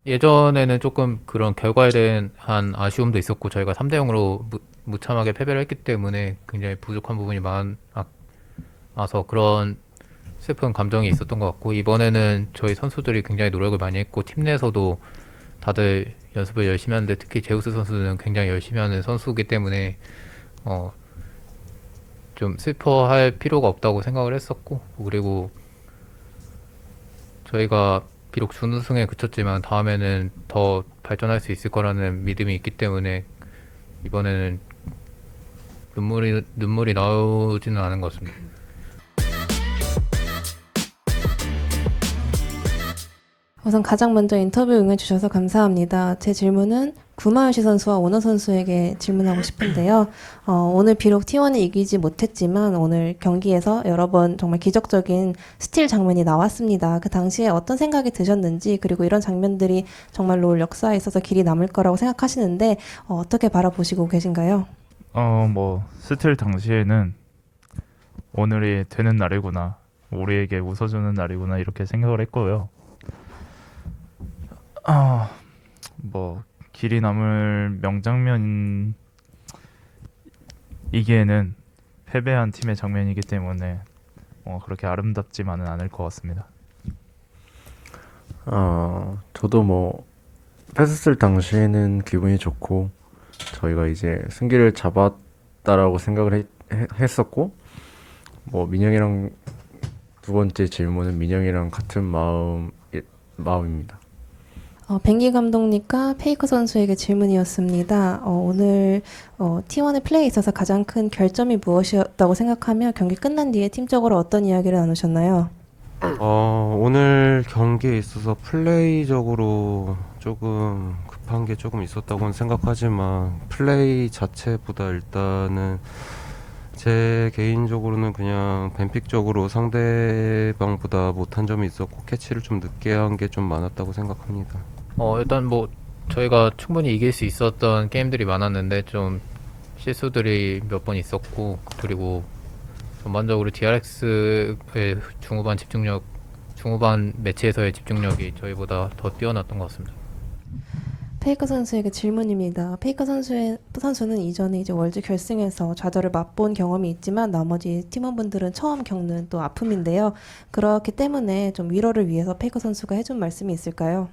예전에는 조금 그런 결과에 대한 아쉬움도 있었고 저희가 3대 0으로 무참하게 패배를 했기 때문에 굉장히 부족한 부분이 많아서 그런 슬픈 감정이 있었던 것 같고 이번에는 저희 선수들이 굉장히 노력을 많이 했고 팀 내에서도 다들 연습을 열심히 하는데 특히 제우스 선수는 굉장히 열심히 하는 선수이기 때문에 어, 좀 슬퍼할 필요가 없다고 생각을 했었고 그리고 저희가 비록 준우승에 그쳤지만 다음에는 더 발전할 수 있을 거라는 믿음이 있기 때문에 이번에는 눈물이 나오지는 않은 것 같습니다. 우선 가장 먼저 인터뷰 응해주셔서 감사합니다. 제 질문은 구마요시 선수와 오너 선수에게 질문하고 싶은데요. 오늘 비록 T1이 이기지 못했지만 오늘 경기에서 여러 번 정말 기적적인 스틸 장면이 나왔습니다. 그 당시에 어떤 생각이 드셨는지 그리고 이런 장면들이 정말 롤 역사에 있어서 길이 남을 거라고 생각하시는데 어떻게 바라보시고 계신가요? 스틸 당시에는 오늘이 되는 날이구나, 우리에게 웃어주는 날이구나 이렇게 생각을 했고요. 길이 남을 명장면이기에는 패배한 팀의 장면이기 때문에 그렇게 아름답지만은 않을 것 같습니다. 저도 패스쓸 당시에는 기분이 좋고 저희가 이제 승기를 잡았다라고 생각을 했었고 민영이랑 두 번째 질문은 민영이랑 같은 마음입니다. 뱅기 감독님과 페이커 선수에게 질문이었습니다. 오늘 T1의 플레이에 있어서 가장 큰 결점이 무엇이었다고 생각하며 경기 끝난 뒤에 팀적으로 어떤 이야기를 나누셨나요? 오늘 경기에 있어서 플레이적으로 조금 급한 게 조금 있었다고는 생각하지만 플레이 자체보다 일단은 제 개인적으로는 그냥 뱀픽적으로 상대방보다 못한 점이 있었고 캐치를 좀 늦게 한 게 좀 많았다고 생각합니다. 일단 저희가 충분히 이길 수 있었던 게임들이 많았는데 좀 실수들이 몇 번 있었고 그리고 전반적으로 DRX의 중후반 매치에서의 집중력이 저희보다 더 뛰어났던 것 같습니다. 페이커 선수에게 질문입니다. 페이커 선수는 이전에 이제 월드 결승에서 좌절을 맛본 경험이 있지만 나머지 팀원분들은 처음 겪는 또 아픔인데요. 그렇기 때문에 좀 위로를 위해서 페이커 선수가 해준 말씀이 있을까요?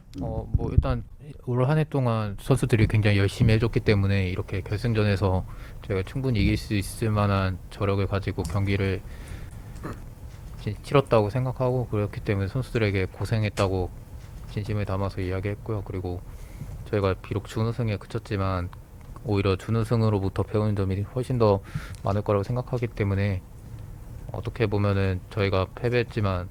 일단 올 한 해 동안 선수들이 굉장히 열심히 해줬기 때문에 이렇게 결승전에서 저희가 충분히 이길 수 있을 만한 저력을 가지고 경기를 치렀다고 생각하고 그렇기 때문에 선수들에게 고생했다고 진심을 담아서 이야기했고요. 그리고 저희가 비록 준우승에 그쳤지만 오히려 준우승으로부터 배우는 점이 훨씬 더 많을 거라고 생각하기 때문에 어떻게 보면은 저희가 패배했지만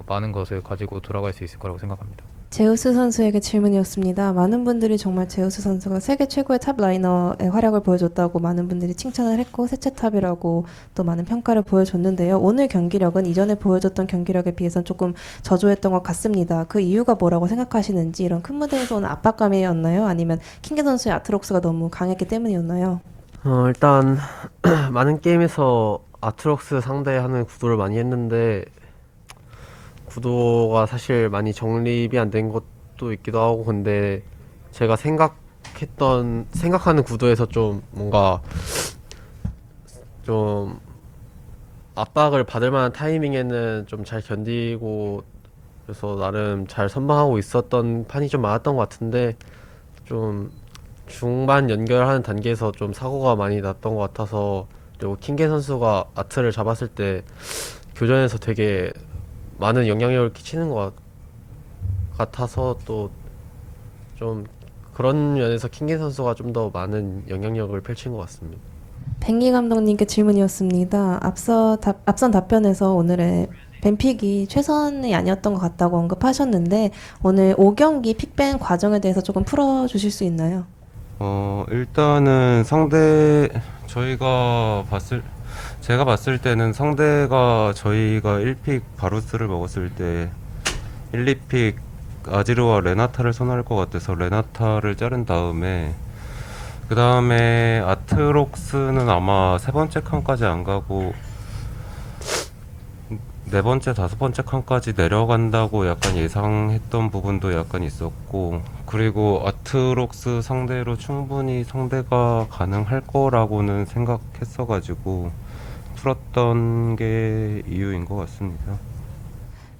많은 것을 가지고 돌아갈 수 있을 거라고 생각합니다. 제우스 선수에게 질문이었습니다. 많은 분들이 정말 제우스 선수가 세계 최고의 탑 라이너의 활약을 보여줬다고 많은 분들이 칭찬을 했고 셋째 탑이라고 또 많은 평가를 보여줬는데요. 오늘 경기력은 이전에 보여줬던 경기력에 비해서는 조금 저조했던 것 같습니다. 그 이유가 뭐라고 생각하시는지 이런 큰 무대에서 오는 압박감이었나요? 아니면 킹게 선수의 아트록스가 너무 강했기 때문이었나요? 일단 많은 게임에서 아트록스 상대하는 구도를 많이 했는데 구도가 사실 많이 정립이 안 된 것도 있기도 하고 근데 제가 생각하는 구도에서 좀 뭔가 좀 압박을 받을 만한 타이밍에는 좀 잘 견디고 그래서 나름 잘 선방하고 있었던 판이 좀 많았던 것 같은데 좀 중반 연결하는 단계에서 좀 사고가 많이 났던 것 같아서 그리고 킹게 선수가 아트를 잡았을 때 교전에서 되게 많은 영향력을 끼치는 것 같아서 또 좀 그런 면에서 킹게 선수가 좀 더 많은 영향력을 펼친 것 같습니다. 뱅기 감독님께 질문이었습니다. 앞선 답변에서 오늘의 뱀픽이 최선이 아니었던 것 같다고 언급하셨는데 오늘 5경기 픽밴 과정에 대해서 조금 풀어주실 수 있나요? 일단은 제가 봤을 때는 상대가 저희가 1픽 바루스를 먹었을 때 1, 2픽 아지르와 레나타를 선호할 것 같아서 레나타를 자른 다음에 그 다음에 아트록스는 아마 세 번째 칸까지 안 가고 네 번째, 다섯 번째 칸까지 내려간다고 약간 예상했던 부분도 약간 있었고, 그리고 아트록스 상대로 충분히 상대가 가능할 거라고는 생각했어가지고 풀었던 게 이유인 것 같습니다.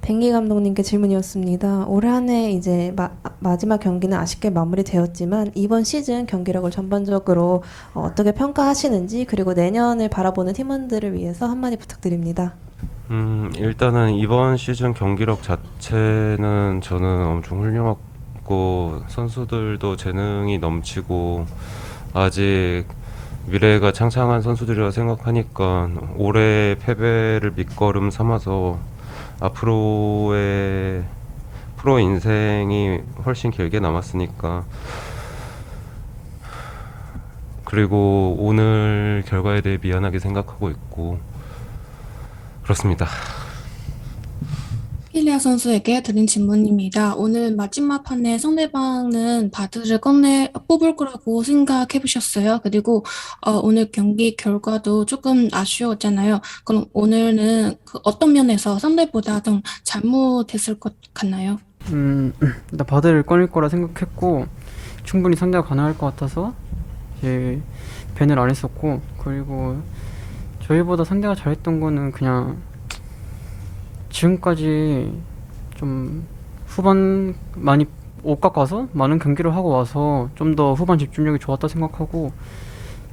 뱅기 감독님께 질문이었습니다. 올 한 해 이제 마지막 경기는 아쉽게 마무리되었지만 이번 시즌 경기력을 전반적으로 어떻게 평가하시는지 그리고 내년을 바라보는 팀원들을 위해서 한마디 부탁드립니다. 일단은 이번 시즌 경기력 자체는 저는 엄청 훌륭하고 선수들도 재능이 넘치고 아직 미래가 창창한 선수들이라 생각하니까 올해 패배를 밑거름 삼아서 앞으로의 프로 인생이 훨씬 길게 남았으니까, 그리고 오늘 결과에 대해 미안하게 생각하고 있고 그렇습니다. 킬리아 선수에게 드린 질문입니다. 오늘 마지막 판에 상대방은 바드를 뽑을 거라고 생각해 보셨어요? 그리고 오늘 경기 결과도 조금 아쉬웠잖아요. 그럼 오늘은 어떤 면에서 상대보다 좀 잘못했을 것 같나요? 일단 바드를 꺼낼 거라 생각했고 충분히 상대가 가능할 것 같아서 이제 밴을 안 했었고, 그리고 저희보다 상대가 잘했던 거는 그냥 지금까지 좀 후반 많이 엇깎아서 많은 경기를 하고 와서 좀 더 후반 집중력이 좋았다 생각하고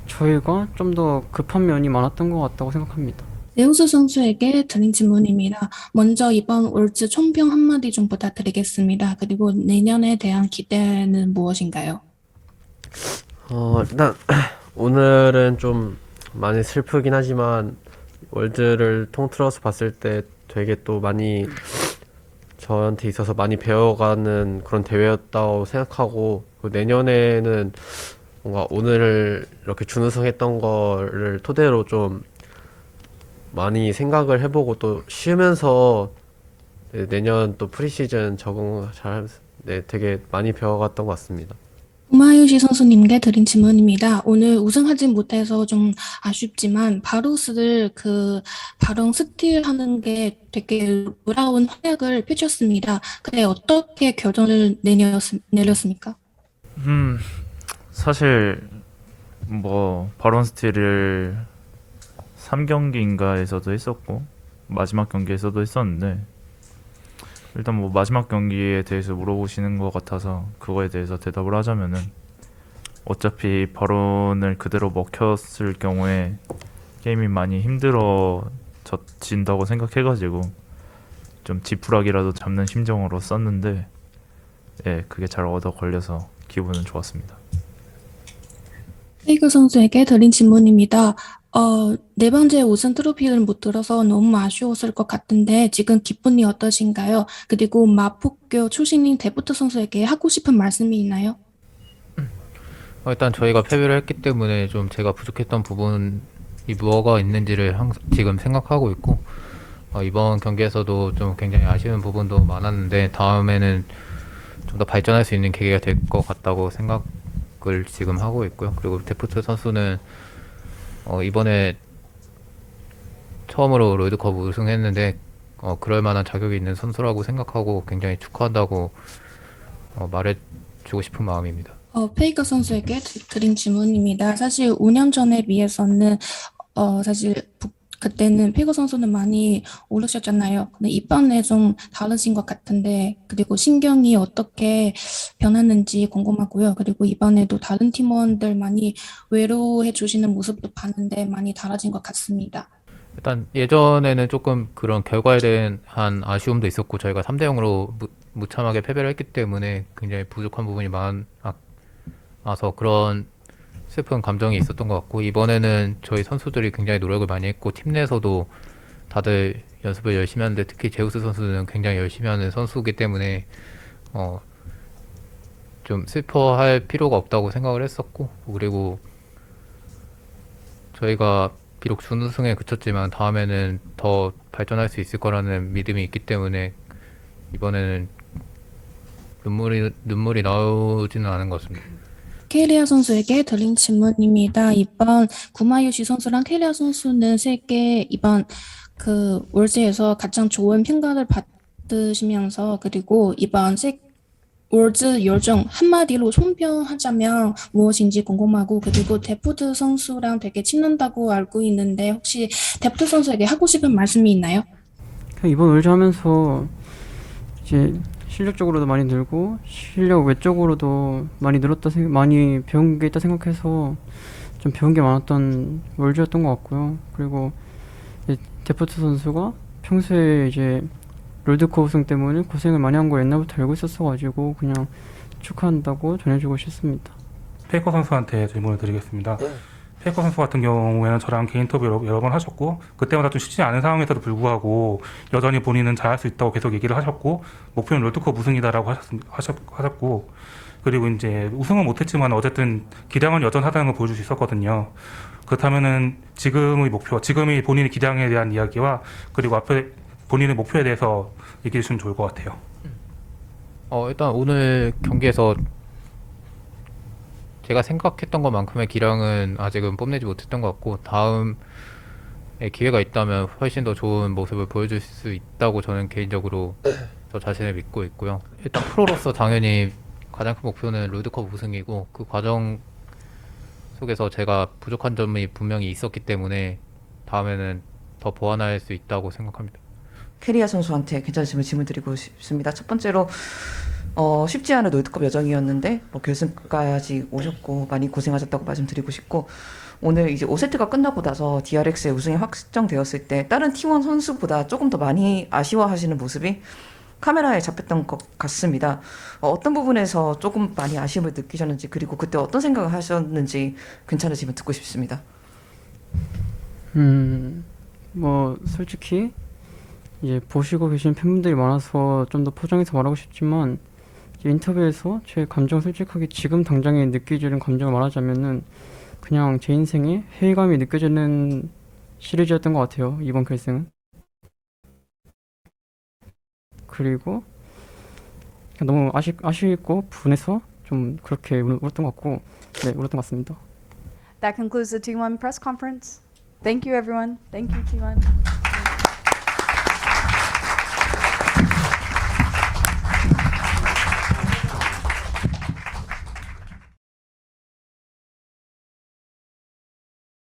저희가 좀 더 급한 면이 많았던 것 같다고 생각합니다. 레오스 선수에게 드린 질문입니다. 먼저 이번 올즈 총평 한마디 좀 부탁드리겠습니다. 그리고 내년에 대한 기대는 무엇인가요? 일단 오늘은 좀 많이 슬프긴 하지만 월드를 통틀어서 봤을 때 되게 또 많이 저한테 있어서 많이 배워가는 그런 대회였다고 생각하고, 그리고 내년에는 뭔가 오늘 이렇게 준우승했던 거를 토대로 좀 많이 생각을 해보고 또 쉬면서 내년 또 프리시즌 적응 잘하면서 되게 많이 배워갔던 것 같습니다. 오마유시 선수님께 드린 질문입니다. 오늘 우승하지 못해서 좀 아쉽지만 바루스를 바롱 스틸하는 게 되게 놀라운 활약을 펼쳤습니다. 근데 어떻게 결정을 내렸습니까? 사실 뭐 바론 스틸을 3경기인가에서도 했었고 마지막 경기에서도 했었는데, 일단 뭐 마지막 경기에 대해서 물어보시는 것 같아서 그거에 대해서 대답을 하자면은, 어차피 바론을 그대로 먹혔을 경우에 게임이 많이 힘들어진다고 생각해가지고 좀 지푸라기라도 잡는 심정으로 썼는데, 예, 그게 잘 얻어 걸려서 기분은 좋았습니다. 페이크 선수에게 드린 질문입니다. 네 번째 우승 트로피를 못 들어서 너무 아쉬웠을 것 같은데 지금 기분이 어떠신가요? 그리고 마포교 출신인 데프트 선수에게 하고 싶은 말씀이 있나요? 일단 저희가 패배를 했기 때문에 좀 제가 부족했던 부분이 뭐가 있는지를 지금 생각하고 있고, 이번 경기에서도 좀 굉장히 아쉬운 부분도 많았는데 다음에는 좀 더 발전할 수 있는 계기가 될 것 같다고 생각을 지금 하고 있고요. 그리고 데프트 선수는 이번에 처음으로 롤드컵 우승했는데 그럴 만한 자격이 있는 선수라고 생각하고 굉장히 축하한다고 말해주고 싶은 마음입니다. 페이커 선수에게 드린 질문입니다. 사실 5년 전에 비해서는 사실 그때는 페이커 선수는 많이 오르셨잖아요. 근데 이번에 좀 다르신 것 같은데, 그리고 신경이 어떻게 변했는지 궁금하고요. 그리고 이번에도 다른 팀원들 많이 외로워해 주시는 모습도 봤는데 많이 달라진 것 같습니다. 일단 예전에는 조금 그런 결과에 대한 아쉬움도 있었고 저희가 3대 0으로 무참하게 패배를 했기 때문에 굉장히 부족한 부분이 많아서 그런 슬픈 감정이 있었던 것 같고, 이번에는 저희 선수들이 굉장히 노력을 많이 했고 팀 내에서도 다들 연습을 열심히 하는데 특히 제우스 선수는 굉장히 열심히 하는 선수이기 때문에 좀 슬퍼할 필요가 없다고 생각을 했었고, 그리고 저희가 비록 준우승에 그쳤지만 다음에는 더 발전할 수 있을 거라는 믿음이 있기 때문에 이번에는 눈물이 나오지는 않은 것 같습니다. 케리아 선수에게 드린 질문입니다. 이번 구마유시 선수랑 케리아 선수는 세계 이번 그 월즈에서 가장 좋은 평가를 받으시면서 그리고 이번 월즈 요정 한마디로 총평하자면 무엇인지 궁금하고 그리고 데프트 선수랑 되게 친한다고 알고 있는데 혹시 데프트 선수에게 하고 싶은 말씀이 있나요? 그냥 이번 월즈 하면서 이제 실력적으로도 많이 늘고 실력 외적으로도 많이 많이 배운 게 있다 생각해서 좀 배운 게 많았던 월즈였던 것 같고요. 그리고 이제 데프트 선수가 평소에 이제 롤드컵 우승 때문에 고생을 많이 한 거 옛날부터 알고 있었어가지고 그냥 축하한다고 전해주고 싶습니다. 페이커 선수한테 질문을 드리겠습니다. 페이커 선수 같은 경우에는 저랑 개인 인터뷰 여러 번 하셨고 그때마다 좀 쉽지 않은 상황에서도 불구하고 여전히 본인은 잘할 수 있다고 계속 얘기를 하셨고 목표는 롤드컵 우승이다라고 하셨고 그리고 이제 우승은 못했지만 어쨌든 기량은 여전하다는 걸 보여줄 수 있었거든요. 그렇다면은 지금의 목표, 지금의 본인의 기량에 대한 이야기와 그리고 앞에 본인의 목표에 대해서 얘기해 주시면 좋을 것 같아요. 일단 오늘 경기에서 제가 생각했던 것만큼의 기량은 아직은 뽐내지 못했던 것 같고 다음에 기회가 있다면 훨씬 더 좋은 모습을 보여줄 수 있다고 저는 개인적으로 저 자신을 믿고 있고요. 일단 프로로서 당연히 가장 큰 목표는 롤드컵 우승이고 그 과정 속에서 제가 부족한 점이 분명히 있었기 때문에 다음에는 더 보완할 수 있다고 생각합니다. 캐리아 선수한테 괜찮으시면 질문 드리고 싶습니다. 첫 번째로 쉽지 않은 롤드컵 여정이었는데 뭐 결승까지 오셨고 많이 고생하셨다고 말씀드리고 싶고 오늘 이제 5세트가 끝나고 나서 DRX의 우승이 확정되었을 때 다른 T1 선수보다 조금 더 많이 아쉬워하시는 모습이 카메라에 잡혔던 것 같습니다. 어떤 부분에서 조금 많이 아쉬움을 느끼셨는지 그리고 그때 어떤 생각을 하셨는지 괜찮으시면 듣고 싶습니다. 뭐 솔직히 이제 보시고 계신 팬분들이 많아서 좀 더 포장해서 말하고 싶지만 이제 인터뷰에서 제 감정 솔직하게 지금 당장에 느껴지는 감정을 말하자면은 그냥 제 인생에 회의감이 느껴지는 시리즈였던 것 같아요. 이번 결승은. 그리고 그냥 너무 아쉽고 분해서 좀 그렇게 울었던 것 같고 네 울었던 것 같습니다. That concludes the T1 press conference. Thank you, everyone. Thank you, T1.